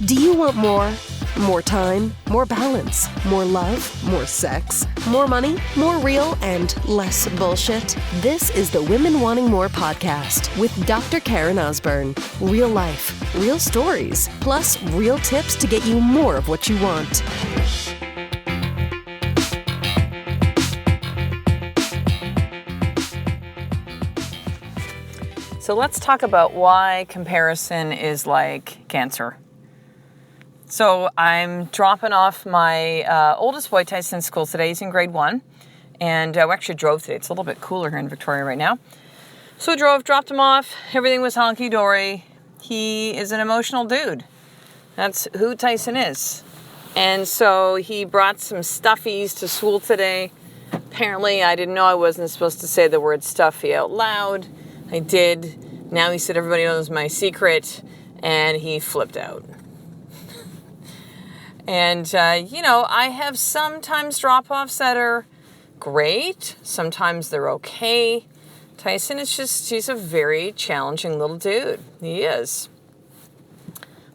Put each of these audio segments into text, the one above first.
Do you want more? More time, more balance, more love, more sex, more money, more real, and less bullshit? This is the Women Wanting More podcast with Dr. Karen Osborne. Real life, real stories, plus real tips to get you more of what you want. So let's talk about why comparison is like cancer. So I'm dropping off my oldest boy, Tyson, in school today. He's in grade 1. And we actually drove today. It's a little bit cooler here in Victoria right now. So we dropped him off. Everything was honky-dory. He is an emotional dude. That's who Tyson is. And so he brought some stuffies to school today. Apparently, I didn't know I wasn't supposed to say the word stuffy out loud. I did. Now he said everybody knows my secret. And he flipped out. And, I have sometimes drop-offs that are great. Sometimes they're okay. Tyson is he's a very challenging little dude. He is.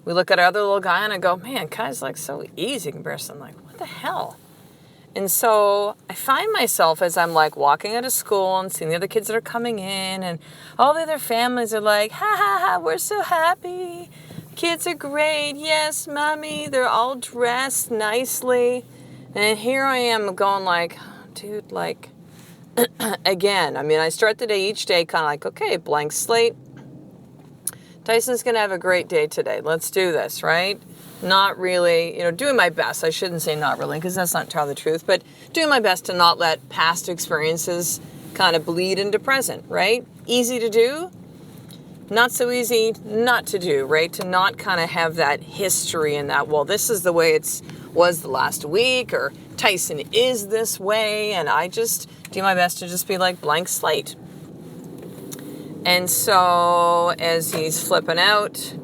We look at our other little guy and I go, man, Kai's like so easy in comparison. Like, what the hell? And so I find myself as I'm like walking out of school and seeing the other kids that are coming in and all the other families are like, ha ha ha, we're so happy. Kids are great. Yes, mommy. They're all dressed nicely. And here I am going like, dude, like, again. I mean, I start the day each day kind of like, okay, blank slate. Tyson's going to have a great day today. Let's do this, right? Not really, doing my best. I shouldn't say not really because that's not entirely the truth. But doing my best to not let past experiences kind of bleed into present, right? Easy to do. Not so easy not to do, right? To not kind of have that history and that, well, this is the way it was the last week, or Tyson is this way, and I just do my best to just be like blank slate. And so as he's flipping out,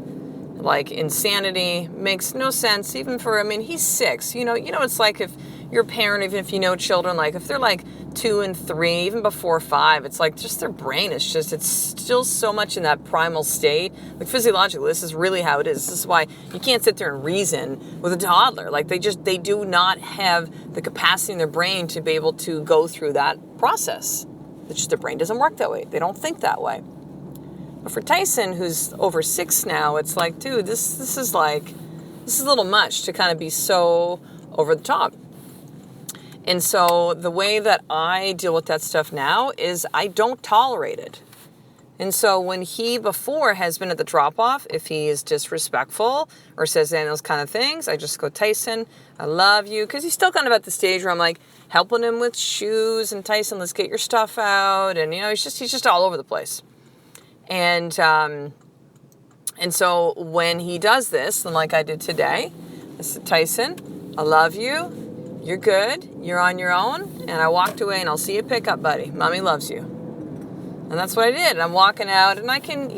like insanity makes no sense, even for, he's 6. It's like if you're a parent, even if you know children, like if they're like 2 and 3, even before 5, it's like just their brain is just, it's still so much in that primal state. Like physiologically, this is really how it is. This is why you can't sit there and reason with a toddler. Like they do not have the capacity in their brain to be able to go through that process. It's just their brain doesn't work that way. They don't think that way. But for Tyson, who's over 6 now, it's like, dude, this is a little much to kind of be so over the top. And so the way that I deal with that stuff now is I don't tolerate it. And so when he before has been at the drop-off, if he is disrespectful or says any of those kind of things, I just go, Tyson, I love you. Because he's still kind of at the stage where I'm like helping him with shoes and Tyson, let's get your stuff out. And, he's just all over the place. And so when he does this, and like I did today, I said, Tyson, I love you. You're good. You're on your own. And I walked away and I'll see you pick up, buddy. Mommy loves you. And that's what I did. And I'm walking out and I can,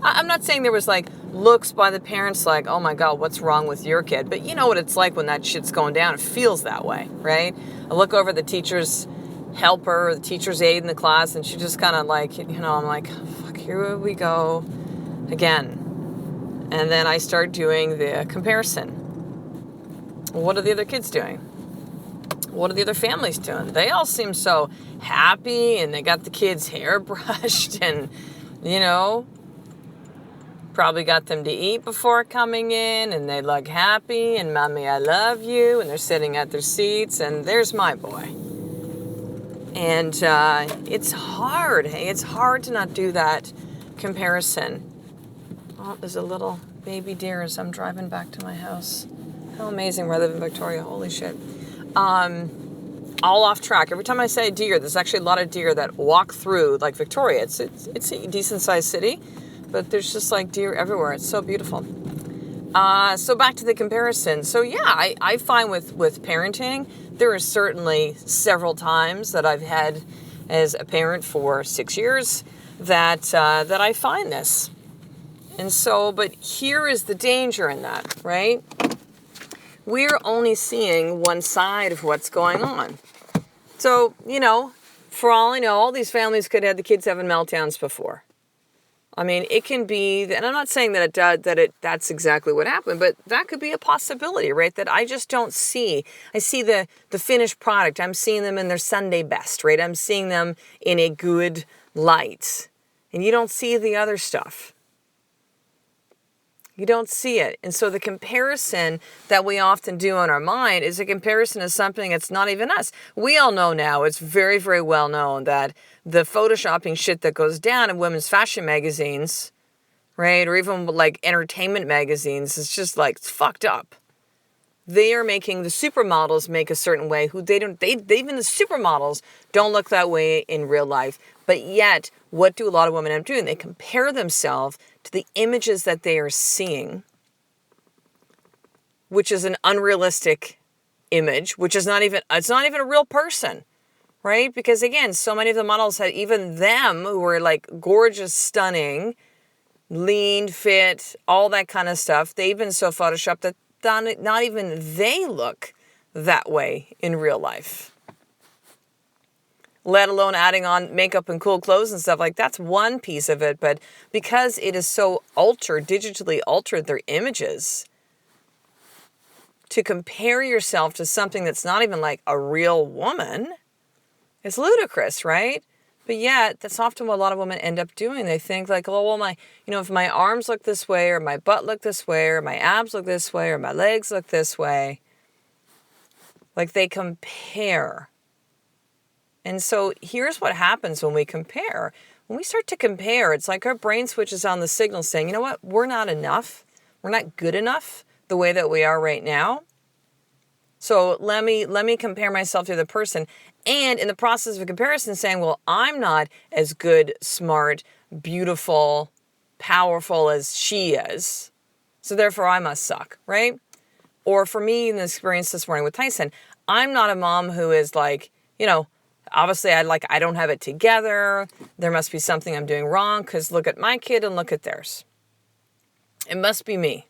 I'm not saying there was like looks by the parents like, oh my God, what's wrong with your kid? But you know what it's like when that shit's going down. It feels that way, right? I look over the teacher's helper or the teacher's aide in the class and she just kind of like, I'm like, fuck, here we go again. And then I start doing the comparison. What are the other kids doing? What are the other families doing? They all seem so happy and they got the kids' hair brushed and, probably got them to eat before coming in and they look happy and mommy, I love you. And they're sitting at their seats and there's my boy. And it's hard. Hey, it's hard to not do that comparison. Oh, there's a little baby deer as I'm driving back to my house. How amazing where I live in Victoria. Holy shit. All off track. Every time I say deer, there's actually a lot of deer that walk through, like Victoria. It's a decent sized city, but there's just like deer everywhere. It's so beautiful. So back to the comparison. So yeah, I find with parenting, there are certainly several times that I've had as a parent for 6 years that I find this. And so, but here is the danger in that, right? We're only seeing one side of what's going on. So, for all I know, all these families could have the kids having meltdowns before. I mean, it can be, and I'm not saying that that's exactly what happened, but that could be a possibility, right? That I just don't see. I see the finished product. I'm seeing them in their Sunday best, right? I'm seeing them in a good light. And you don't see the other stuff. You don't see it. And so the comparison that we often do in our mind is a comparison of something that's not even us. We all know now, it's very, very well known that the photoshopping shit that goes down in women's fashion magazines, right, or even like entertainment magazines, is just like, it's fucked up. They are making the supermodels make a certain way who even the supermodels don't look that way in real life. But yet, what do a lot of women end up doing? They compare themselves to the images that they are seeing, which is an unrealistic image, which is it's not even a real person, right? Because again, so many of the models had, even them who were like gorgeous, stunning, lean, fit, all that kind of stuff, they've been so photoshopped that not even they look that way in real life. Let alone adding on makeup and cool clothes and stuff. Like, that's one piece of it. But because it is so digitally altered their images, to compare yourself to something that's not even like a real woman is ludicrous, right? But yet, that's often what a lot of women end up doing. They think like, oh, well, if my arms look this way, or my butt look this way, or my abs look this way, or my legs look this way, like they compare. And so here's what happens when we compare. When we start to compare, it's like our brain switches on the signal saying, you know what, we're not enough. We're not good enough the way that we are right now. So let me compare myself to the person. And in the process of comparison, saying, well, I'm not as good, smart, beautiful, powerful as she is. So therefore I must suck, right? Or for me, in the experience this morning with Tyson, I'm not a mom who is like, obviously I don't have it together. There must be something I'm doing wrong because look at my kid and look at theirs. It must be me.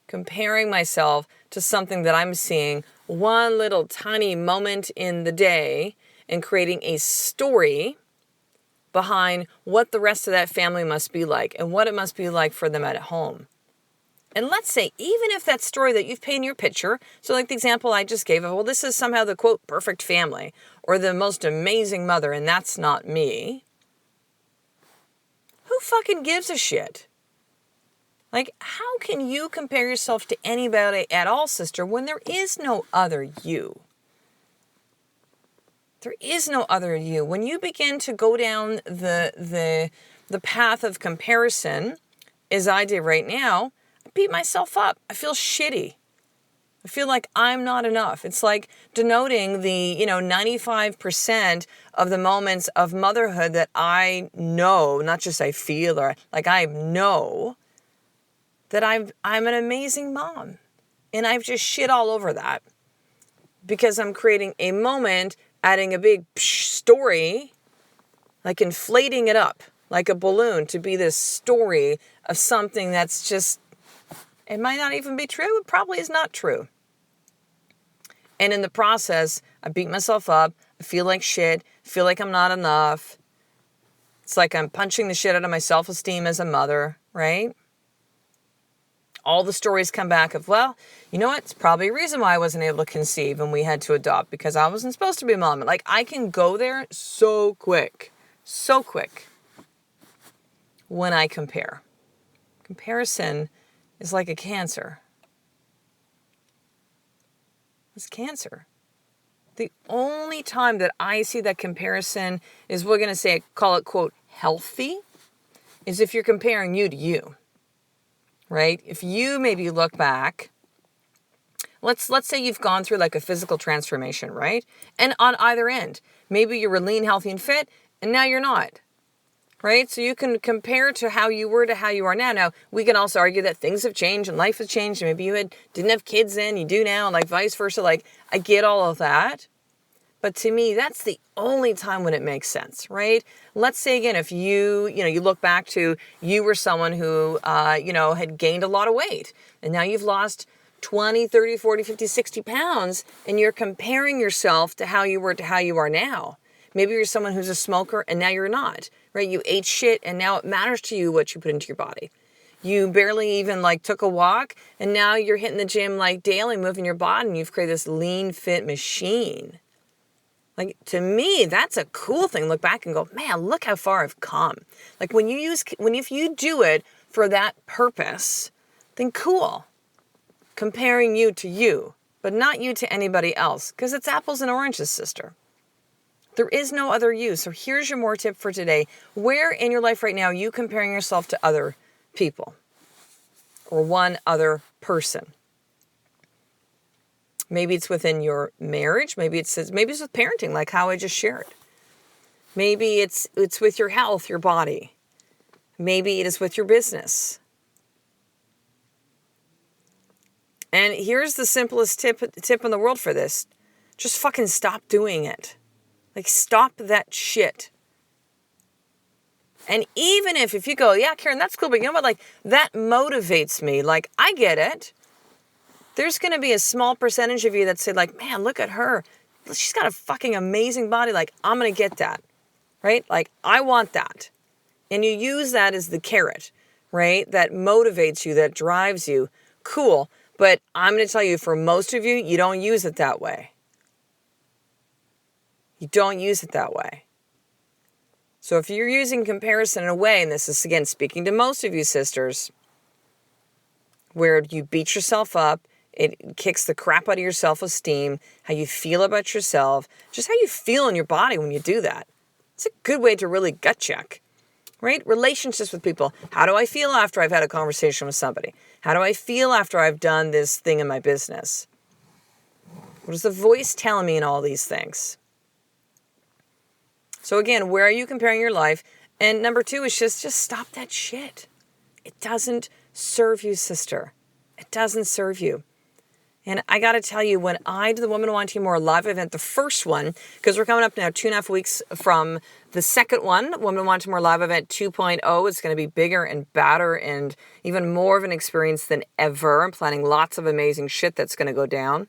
Comparing myself to something that I'm seeing one little tiny moment in the day and creating a story behind what the rest of that family must be like and what it must be like for them at home. And let's say, even if that story that you've painted your picture, so like the example I just gave of, well, this is somehow the quote perfect family or the most amazing mother, and that's not me. Who fucking gives a shit? Like, how can you compare yourself to anybody at all, sister, when there is no other you? There is no other you. When you begin to go down the path of comparison, as I did right now, I beat myself up. I feel shitty. I feel like I'm not enough. It's like denoting the, 95% of the moments of motherhood that I know, not just I feel or like I know that I'm an amazing mom. And I've just shit all over that because I'm creating a moment, adding a big story, like inflating it up like a balloon to be this story of something that's just, it might not even be true. It probably is not true. And in the process, I beat myself up. I feel like shit. I feel like I'm not enough. It's like I'm punching the shit out of my self-esteem as a mother, right? All the stories come back of, well, you know what? It's probably a reason why I wasn't able to conceive and we had to adopt because I wasn't supposed to be a mom. Like, I can go there so quick when I compare. Comparison is like a cancer. It's cancer. The only time that I see that comparison is, we're going to call it, quote, healthy, is if you're comparing you to you. Right? If you maybe look back, let's say you've gone through like a physical transformation, right? And on either end, maybe you were lean, healthy, and fit, and now you're not, right? So you can compare to how you were to how you are now. Now, we can also argue that things have changed and life has changed. And maybe you didn't have kids then, you do now, and like vice versa. Like, I get all of that. But to me, that's the only time when it makes sense, right? Let's say, again, if you look back to, you were someone who, had gained a lot of weight, and now you've lost 20, 30, 40, 50, 60 pounds, and you're comparing yourself to how you were to how you are now. Maybe you're someone who's a smoker, and now you're not. right? You ate shit and now it matters to you what you put into your body. You barely even took a walk and now you're hitting the gym daily, moving your body, and you've created this lean, fit machine. To me, that's a cool thing. Look back and go, man, look how far I've come. If you do it for that purpose, then cool. Comparing you to you, but not you to anybody else, because it's apples and oranges, sister. There is no other you. So here's your more tip for today. Where in your life right now are you comparing yourself to other people or one other person? Maybe it's within your marriage. Maybe it's with parenting, like how I just shared. Maybe it's with your health, your body. Maybe it is with your business. And here's the simplest tip in the world for this. Just fucking stop doing it. Stop that shit. And even if you go, yeah, Karen, that's cool, but you know what? That motivates me. I get it. There's going to be a small percentage of you that say, man, look at her. She's got a fucking amazing body. I'm going to get that, right? I want that. And you use that as the carrot, right? That motivates you, that drives you. Cool. But I'm going to tell you, for most of you, you don't use it that way. You don't use it that way. So if you're using comparison in a way, and this is, again, speaking to most of you sisters, where you beat yourself up, it kicks the crap out of your self-esteem, how you feel about yourself, just how you feel in your body when you do that. It's a good way to really gut check, right? Relationships with people. How do I feel after I've had a conversation with somebody? How do I feel after I've done this thing in my business? What is the voice telling me in all these things? So again, where are you comparing your life? And number 2 is just stop that shit. It doesn't serve you, sister. It doesn't serve you. And I got to tell you, when I did the Women Wanting More live event, the first one, because we're coming up now 2.5 weeks from the second one, Women Wanting More live event 2.0, it's going to be bigger and badder and even more of an experience than ever. I'm planning lots of amazing shit that's going to go down.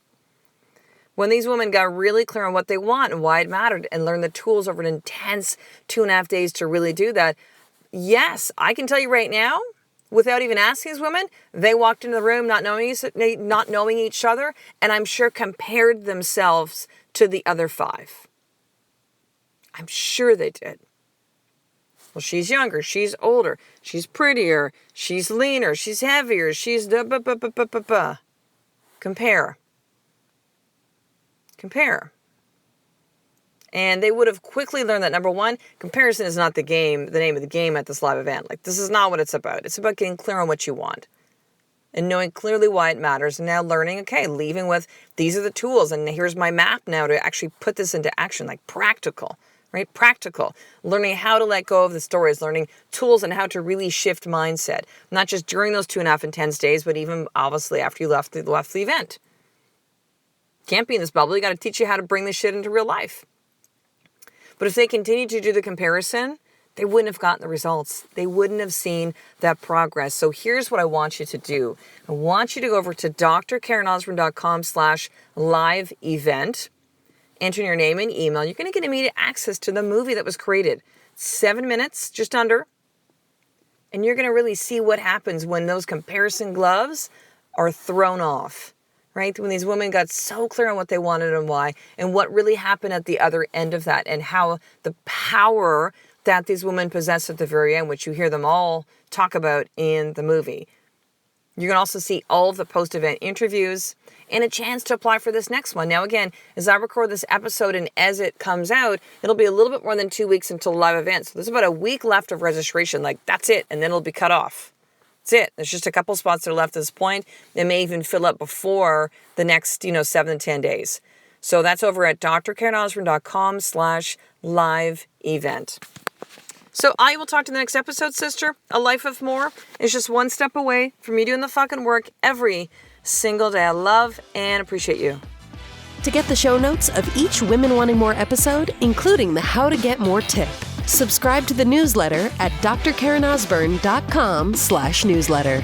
When these women got really clear on what they want and why it mattered and learned the tools over an intense 2.5 days to really do that, yes, I can tell you right now, without even asking these women, they walked into the room not knowing each other, and I'm sure compared themselves to the other 5. I'm sure they did. Well, she's younger, she's older, she's prettier, she's leaner, she's heavier, she's Compare. And they would have quickly learned that, number 1, comparison is not the name of the game at this live event. This is not what it's about. It's about getting clear on what you want and knowing clearly why it matters. And now learning, okay, leaving with, these are the tools. And here's my map now to actually put this into action, practical, right? Practical. Learning how to let go of the stories, learning tools and how to really shift mindset. Not just during those 2.5 intense days, but even obviously after you left the event. Can't be in this bubble. You got to teach you how to bring this shit into real life. But if they continued to do the comparison, they wouldn't have gotten the results. They wouldn't have seen that progress. So here's what I want you to do. I want you to go over to drkarenosborne.com/live event. Enter your name and email. You're going to get immediate access to the movie that was created. 7 minutes, just under. And you're going to really see what happens when those comparison gloves are thrown off. Right? When these women got so clear on what they wanted and why, and what really happened at the other end of that, and how the power that these women possess at the very end, which you hear them all talk about in the movie. You're going to also see all of the post-event interviews and a chance to apply for this next one. Now, again, as I record this episode and as it comes out, it'll be a little bit more than 2 weeks until the live event. So there's about a week left of registration. That's it. And then it'll be cut off. That's it. There's just a couple spots that are left at this point. They may even fill up before the next, 7 to 10 days. So that's over at drkarenosborne.com/live event. So I will talk to the next episode, sister. A life of more is just one step away from me doing the fucking work every single day. I love and appreciate you. To get the show notes of each Women Wanting More episode, including the How to Get More tip, subscribe to the newsletter at drkarenosborne.com/newsletter.